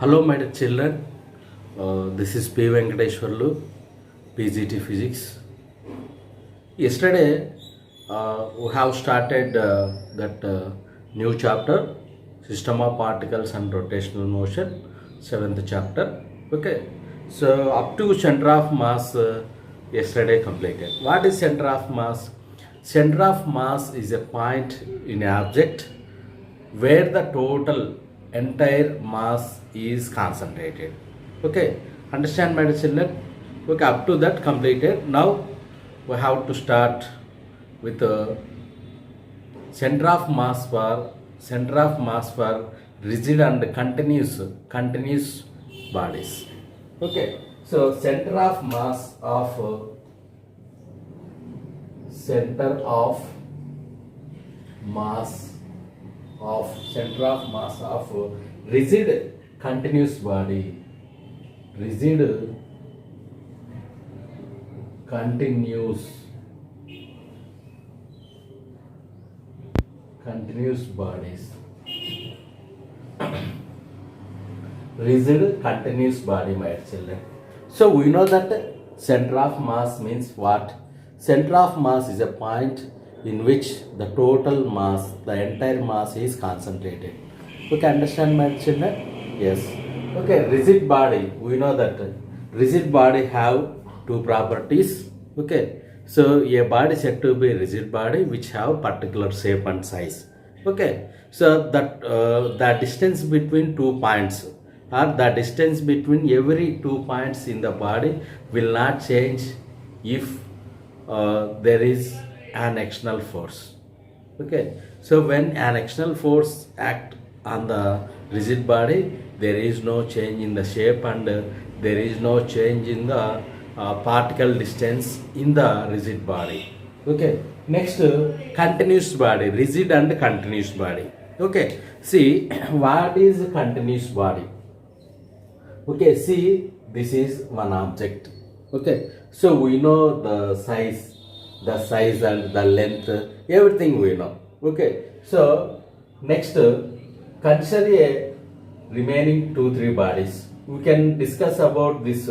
Hello, my dear children. This is P. Venkateshwarlu, PGT Physics. Yesterday, we have started that new chapter, System of Particles and Rotational Motion, 7th chapter. Okay, so up to center of mass, yesterday completed. What is center of mass? Center of mass is a point in an object where the total entire mass is concentrated. Okay, understand, my dear children? Okay, up to that completed. Now we have to start with the center of mass for rigid and continuous bodies. Okay, so mass center of mass of rigid continuous body, rigid continuous bodies, rigid continuous body, my children. So we know that center of mass means what? Center of mass is a point in which the total mass, the entire mass is concentrated. Okay, understand, my children? Yes. Okay, rigid body, we know that rigid body have two properties. Okay, so a body said to be rigid body which have particular shape and size. Okay, so that the distance between 2 points or the distance between every 2 points in the body will not change if there is an external force. Okay, so when an external force act on the rigid body, there is no change in the shape and there is no change in the particle distance in the rigid body. Okay, next continuous body, rigid and continuous body. Okay, see what is continuous body? Okay, see, this is one object. Okay, so we know the size and the length, everything we know. Okay, so next consider a remaining 2-3 bodies. We can discuss about this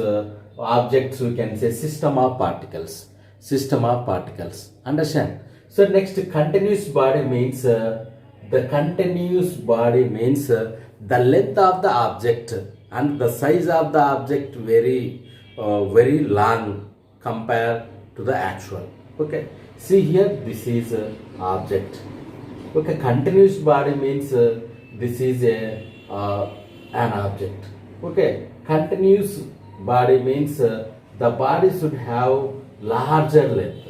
objects. We can say system of particles. Understand? So next continuous body means the length of the object and the size of the object very long compared to the actual. Okay, see here, this is object. Okay, continuous body means this is an object. Okay, continuous body means the body should have larger length.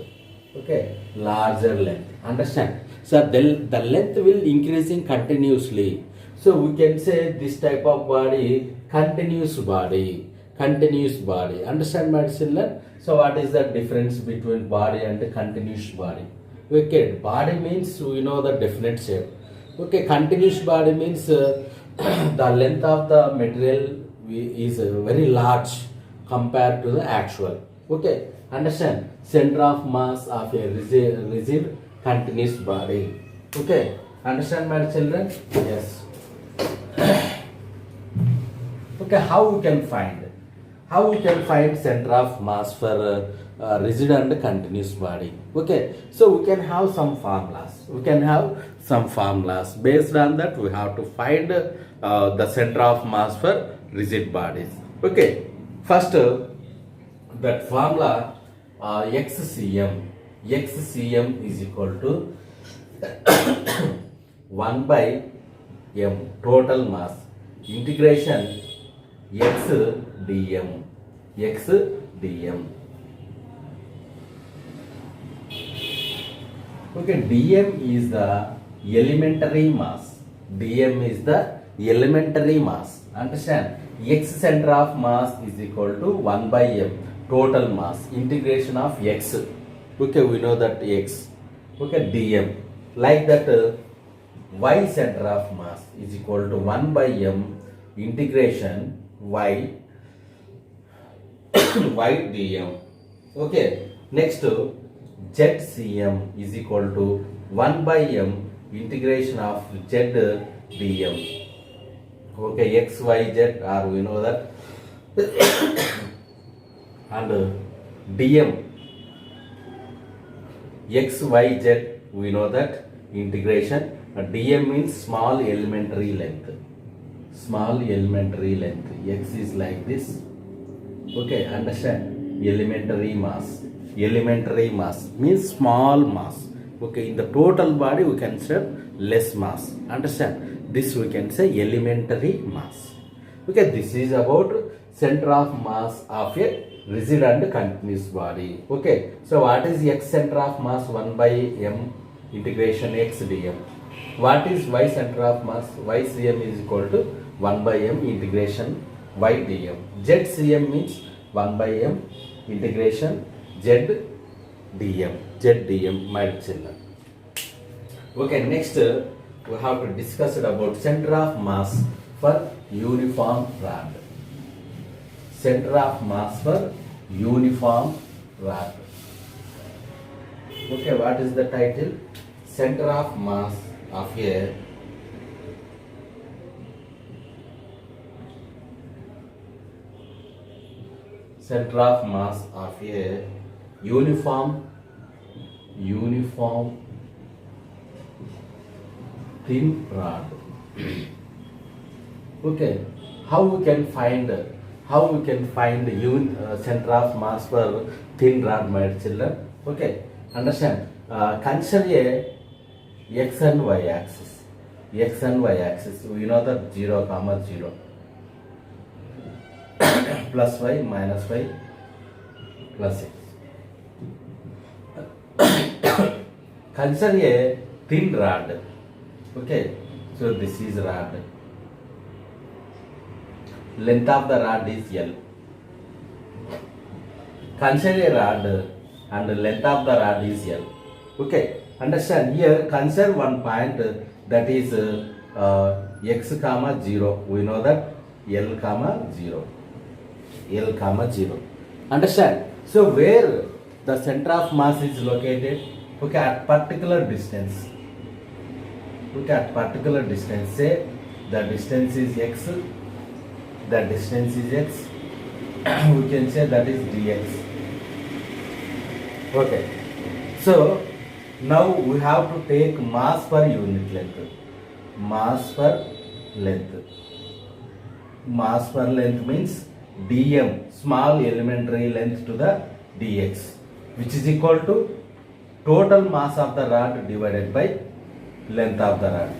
Okay, larger length. Understand? So the length will increasing continuously. So we can say this type of body continuous body. Understand, my children? So what is the difference between body and continuous body? Okay, body means we know the definite shape. Okay, continuous body means the length of the material is very large compared to the actual. Okay, understand? Center of mass of a rigid continuous body. Okay, understand, my children? Yes. Okay, how we can find center of mass for rigid and continuous body? Okay, so we can have some formulas. Based on that, we have to find the center of mass for rigid bodies. Okay, first that formula xcm is equal to 1 by m total mass integration x dm. Okay, dm is the elementary mass. Understand? X center of mass is equal to 1 by m total mass integration of x. Okay, we know that x. Okay, dm. Like that y center of mass is equal to 1 by m integration y dm. Okay, next zcm is equal to 1 by m integration of z dm. Okay, x, y, z, or we know that. And dm x, y, z, we know that integration. Dm means small elementary length. Small elementary length. X is like this. Okay, understand? Elementary mass. Elementary mass means small mass. Okay, in the total body we can say less mass. Understand? This we can say elementary mass. Okay, this is about center of mass of a rigid and continuous body. Okay, so what is x center of mass? 1 by m integration x dm. What is y center of mass? Y cm is equal to 1 by m integration y dm. Z cm means 1 by m integration z dm. Z dm, my children. Okay, next we have to discuss about center of mass for uniform rod. Center of mass for uniform rod. Okay, what is the title? Center of mass of a center of mass of a uniform thin rod. Okay, how we can find the center of mass for thin rod, my children? Okay, understand? Consider a x and y axis. X and y axis. We know that 0, 0. Plus y minus y plus x. Consider a thin rod. Okay, so this is rod. Length of the rod is L. Consider a rod and the length of the rod is L. Okay, understand? Here consider one point that is x comma 0. We know that L comma 0. L comma 0. Understand? So where the center of mass is located? Okay, at particular distance. Okay, at particular distance. Say the distance is x. The distance is x. We can say that is dx. Okay. So now we have to take mass per unit length. Mass per length. Mass per length means dm, small elementary length to the dx, which is equal to total mass of the rod divided by length of the rod.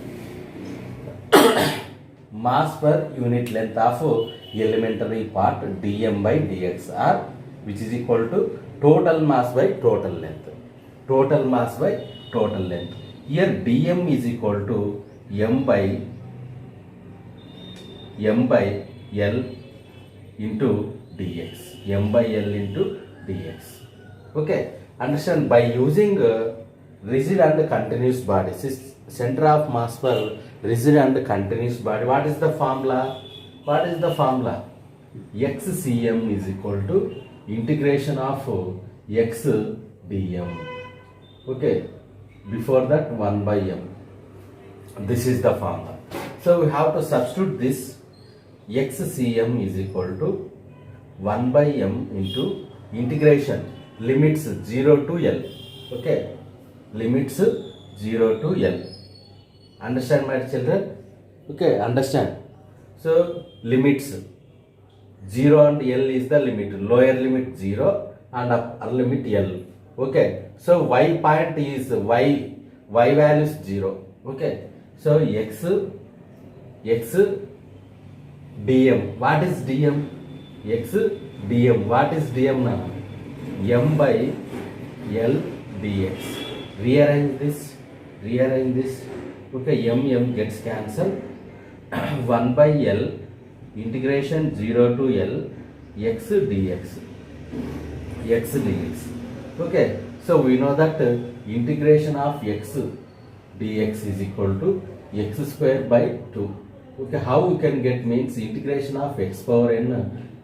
Mass per unit length of elementary part dm by dx, or which is equal to total mass by total length. Total mass by total length. Here dm is equal to m by L into dx. M by L into dx. Okay, understand? By using rigid and continuous bodies, center of mass for rigid and continuous body, what is the formula? What is the formula? xcm is equal to integration of x dm. Okay, before that 1 by m. This is the formula. So we have to substitute this. xcm is equal to 1 by m into integration limits 0 to L. Okay, limits 0 to L. Understand, my children? Okay, understand. So limits 0 and L is the limit. Lower limit 0 and upper limit L. Okay, so y point is y value is 0. Okay, so x dm. What is dm? X dm. What is dm now? M by L dx. Rearrange this. Okay, m gets cancelled. 1 by L integration 0 to L x dx. Okay, so we know that integration of x dx is equal to x square by 2. Okay, how we can get means integration of x power n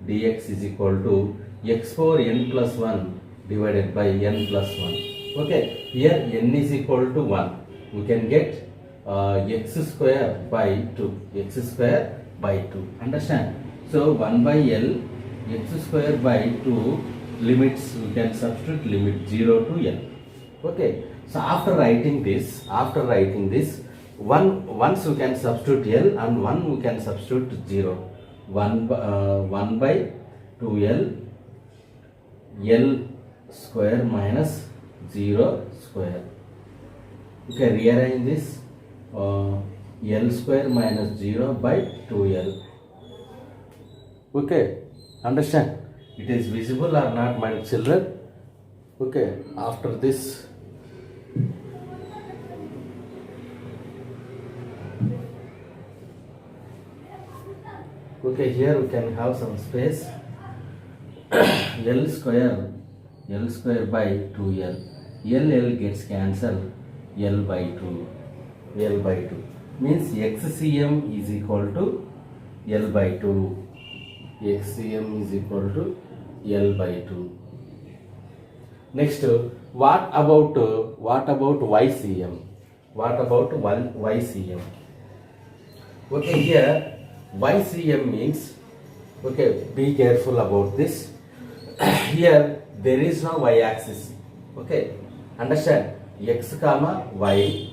dx is equal to x power n plus 1 divided by n plus 1. Okay, here n is equal to 1. We can get x square by 2. X square by 2. Understand? So 1 by L x square by 2 limits, we can substitute limit 0 to L. Okay. So after writing this, once we can substitute L and one we can substitute 0. 1 by 2L L square minus 0 square. Okay, rearrange this. L square minus 0 by 2L. Okay, understand? It is visible or not, my children? Okay, after this, okay, here we can have some space. L square by 2L. L gets cancelled. L by 2 means XCM is equal to L by 2. XCM is equal to L by 2. Next, what about YCM? What about YCM? Okay, here YCM means, okay, be careful about this. Here there is no y-axis. Okay, understand? X comma y,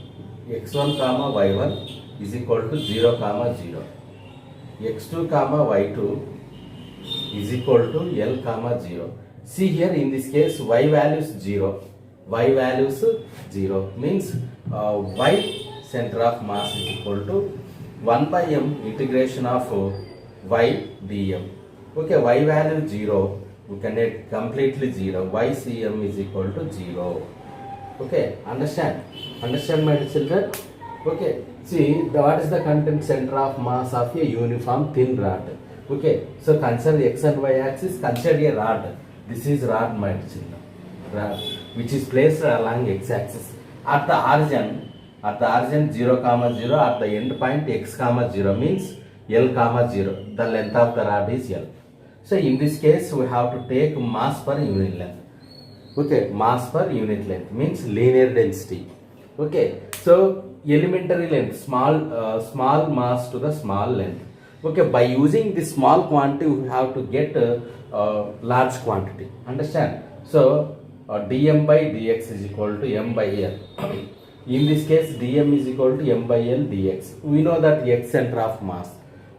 x1 comma y1 is equal to 0 comma 0. x2 comma y2 is equal to L comma 0. See here, in this case y values 0. Y values 0 means y center of mass is equal to 1 by m integration of y dm. Okay, y value 0, we can get completely 0. YCM is equal to 0. Okay, understand my children? Okay, see what is the content center of mass of a uniform thin rod. Okay, so consider x and y axis, consider a rod. This is rod, my children, rod, which is placed along x axis. At the origin 0 comma 0, at the end point x comma 0 means L comma 0. The length of the rod is L. So in this case we have to take mass per unit length. Okay, mass per unit length means linear density. Okay, so elementary length, small mass to the small length. Okay, by using this small quantity we have to get large quantity. Understand? So dm by dx is equal to m by l. In this case dm is equal to m by l dx. We know that x center of mass.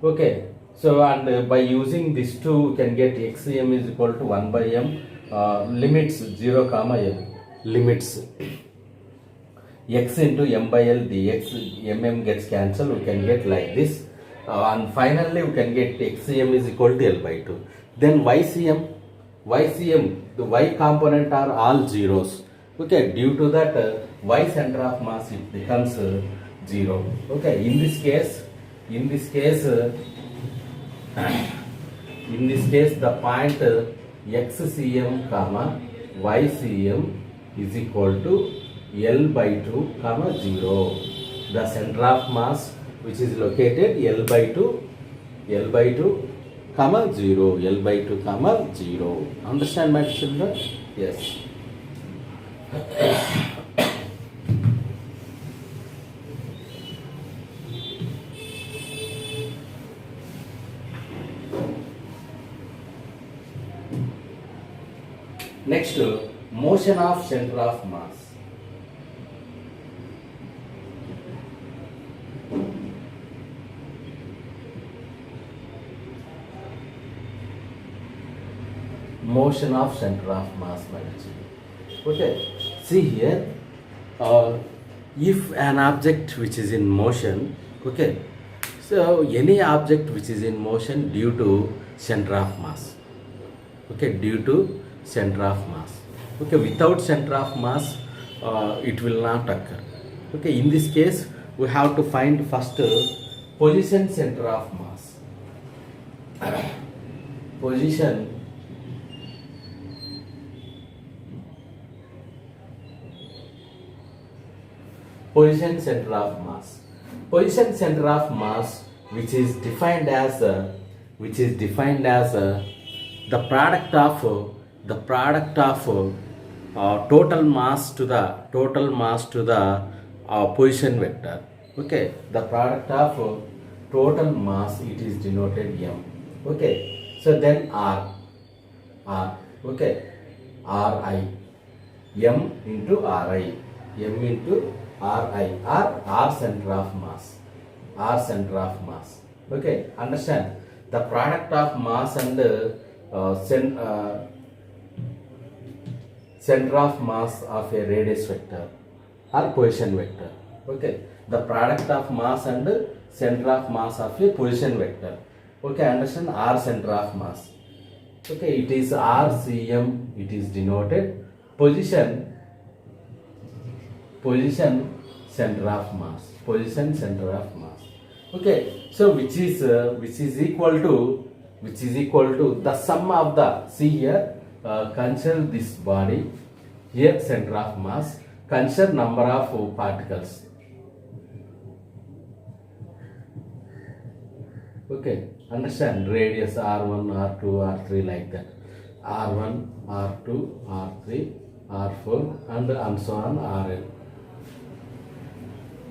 Okay, so and by using this two we can get xm is equal to 1 by m. Limits 0 comma l, limits x into m by l dx, mm gets cancelled, we can get like this, and finally we can get xcm is equal to L by 2. Then YCM, the y component are all zeros. Okay, due to that y center of mass it becomes 0. Okay, in this case the point XCM comma YCM is equal to L by 2 comma 0. The center of mass which is located L by 2 comma 0. L by 2 comma 0. Understand, my children? Yes. Next, motion of center of mass. Motion of center of mass, my children. Okay, see here, if an object which is in motion, okay, so any object which is in motion due to center of mass, okay, due to center of mass, okay, without center of mass it will not occur. Okay, in this case we have to find first position center of mass. Position center of mass. Position center of mass which is defined as the product of total mass to the position vector. Okay, the product of total mass, it is denoted m. Okay, so then r, okay, ri, m into ri, m into ri, r center of mass, r center of mass. Okay, understand, the product of mass and center of mass of a radius vector or position vector. Okay, the product of mass and center of mass of a position vector. Okay, understand, r center of mass. Okay, it is rcm, it is denoted position center of mass, position center of mass. Okay, so which is equal to the sum of the, see here, consider this body, here center of mass, consider number of particles. Okay, understand, radius r1, r2, r3, like that, r1, r2, r3, r4, and so on, rn.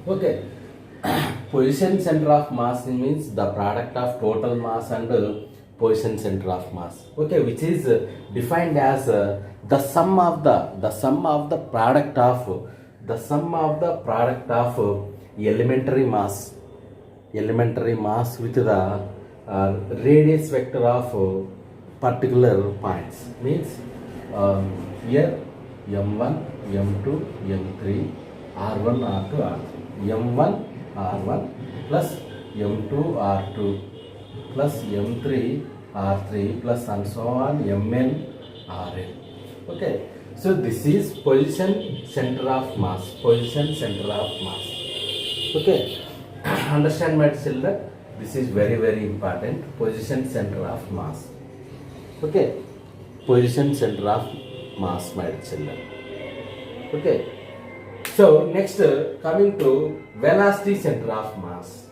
Okay, position center of mass means the product of total mass and position center of mass. Okay, which is defined as the sum of the product of elementary mass with the radius vector of particular points. Means here m1, m2, m3, r1, r2, r3, m1 r1 plus m2 r2 plus m3 r3 plus and so on mn rn. Okay, so this is position center of mass, Okay, understand my children, this is very very important, position center of mass. Okay, position center of mass, my children. Okay, so next coming to velocity center of mass.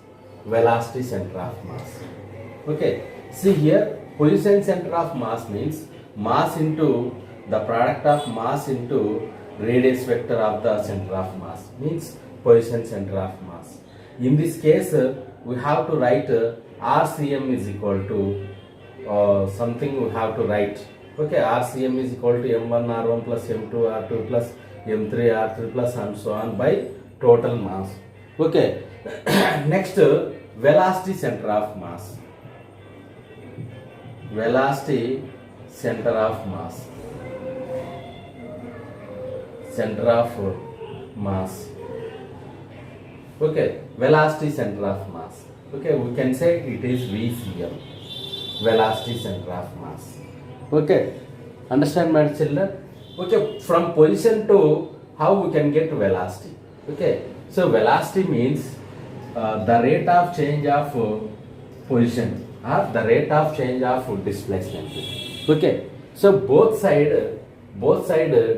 Okay, see here, position center of mass means mass into the product of mass into radius vector of the center of mass, means position center of mass. In this case, we have to write RCM is equal to something we have to write. Okay, RCM is equal to m1 r1 plus m2 r2 plus m3 r3 plus and so on by total mass. Okay, next velocity center of mass. Okay, velocity center of mass. Okay, we can say it is VCM, velocity center of mass. Okay, understand my children? Okay, from position to how we can get velocity. Okay, so velocity means the rate of change of position or the rate of change of displacement. Okay, so both side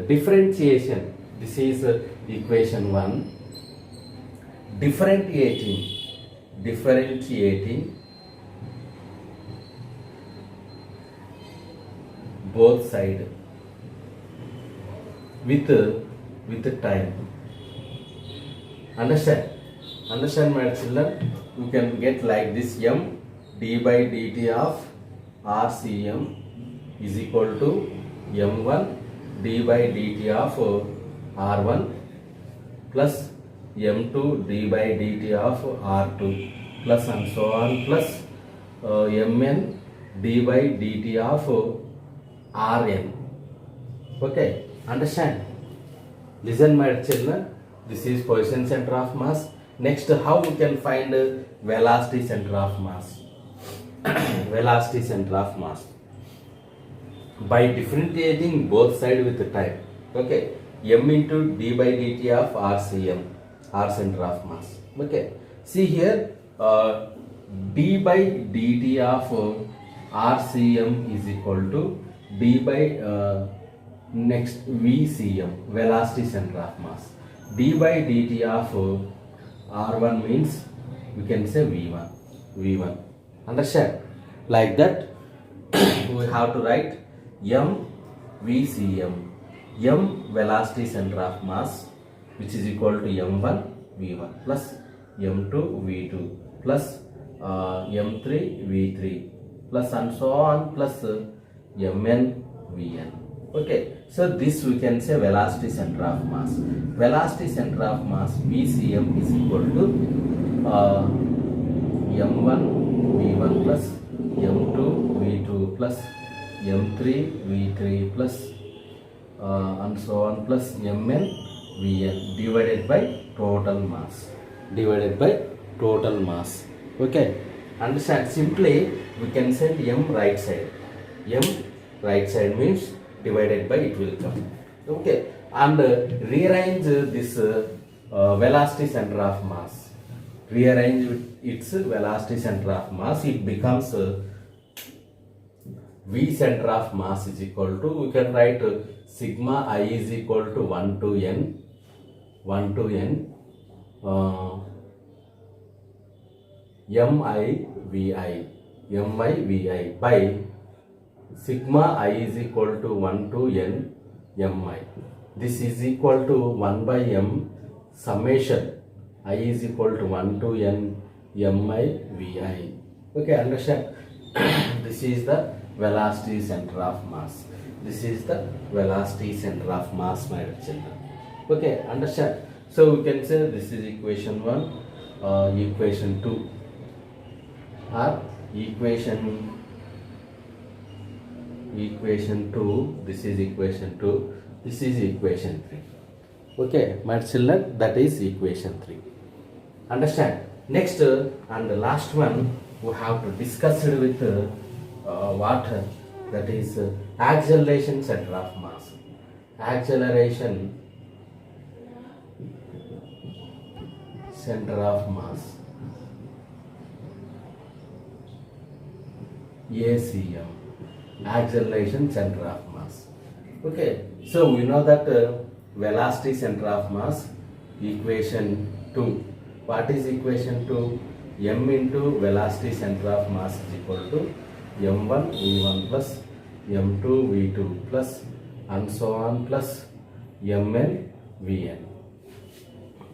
differentiation. This is equation 1. Differentiating both side with time. Understand my children? You can get like this, m d by dt of RCM is equal to m1 d by dt of R1 plus m2 d by dt of R2 plus and so on plus mn d by dt of Rn. Okay, understand? Listen my children, this is position center of mass. Next, how we can find velocity center of mass? Velocity center of mass by differentiating both sides with the time. Okay, m into d by dt of RCM, R center of mass. Okay, see here, d by dt of RCM is equal to d by next VCM, velocity center of mass. D by dt of R1 means we can say V1. Understand? Like that, we have to write m VCM, m velocity center of mass, which is equal to m1 V1 plus m2 V2 plus m3 v3 plus and so on plus mn vn. Okay, so this we can say velocity center of mass. Velocity center of mass vcm is equal to m1 v1 plus m2 v2 plus m3 v3 plus and so on plus mn vn divided by total mass. Okay, understand? Simply we can send m right side. M right side means divided by it will come. Okay, and rearrange this velocity center of mass. Rearrange its velocity center of mass. It becomes v center of mass is equal to, we can write sigma I is equal to 1 to n mi vi by sigma I is equal to 1 to n mi. This is equal to 1 by m summation I is equal to 1 to n mi vi. Okay, understand? This is the velocity center of mass. This is the velocity center of mass, my children. Okay, understand? So we can say this is equation 1, equation 2, or equation 2, this is equation 2, this is equation 3. Okay, my children, that is equation 3. Understand? Next and the last one we have to discuss it with what that is acceleration center of mass. Acceleration center of mass, ACM, acceleration center of mass. Okay, so we know that velocity center of mass, equation 2. What is equation 2? M into velocity center of mass is equal to m1 v1 plus m2 v2 plus and so on plus mn vn.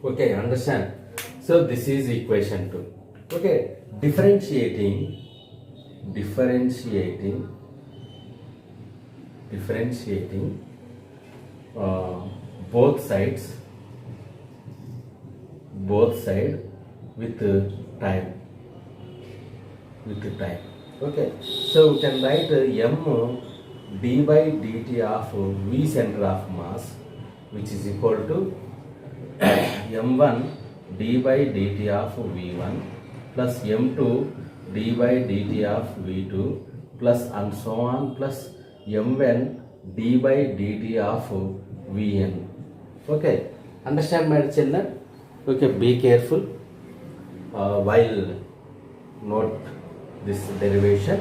Okay, understand? So this is equation 2. Okay, differentiating both sides with time. Okay, so we can write m d by dt of v center of mass, which is equal to m1 d by dt of v1 plus m2 d by dt of v2 plus and so on plus mn d by dt of vn. Okay, understand, my children? Okay, be careful while note this derivation.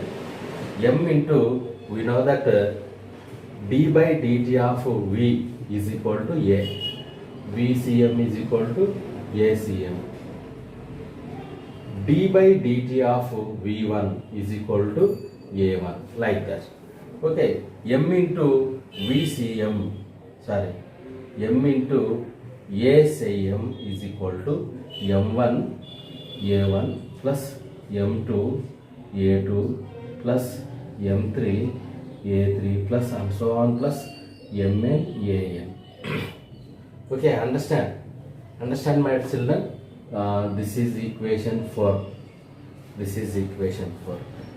M into, we know that d by dt of v is equal to a, vcm is equal to acm. D by dt of v1 is equal to a1, like that. Okay, m into vcm, sorry, m into acm is equal to m1 a1 plus m2 a2 plus m3 a3 plus and so on plus mn an. Okay, understand my children? This is equation 4.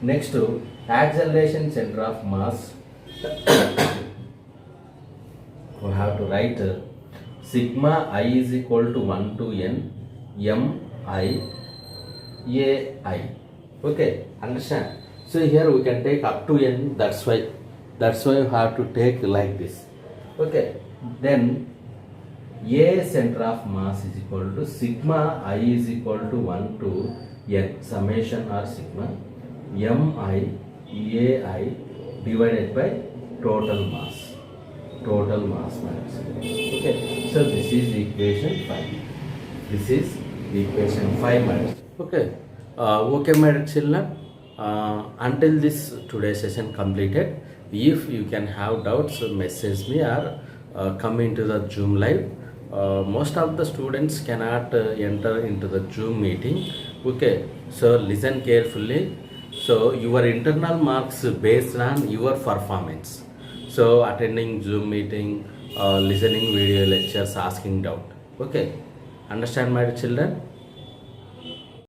Next, acceleration center of mass. We have to write sigma I is equal to 1 to n m I ai. Okay, understand? So here we can take up to n, that's why we have to take like this. Okay, then a center of mass is equal to sigma I is equal to 1 to n summation or sigma mi ai divided by total mass. Okay, so this is equation 5. Okay, okay, my children. Until this today's session completed, if you can have doubts, message me or come into the Zoom live. Most of the students cannot enter into the Zoom meeting. Okay, So listen carefully. So your internal marks based on your performance. So attending Zoom meeting, listening video lectures, asking doubt. Okay, understand my children?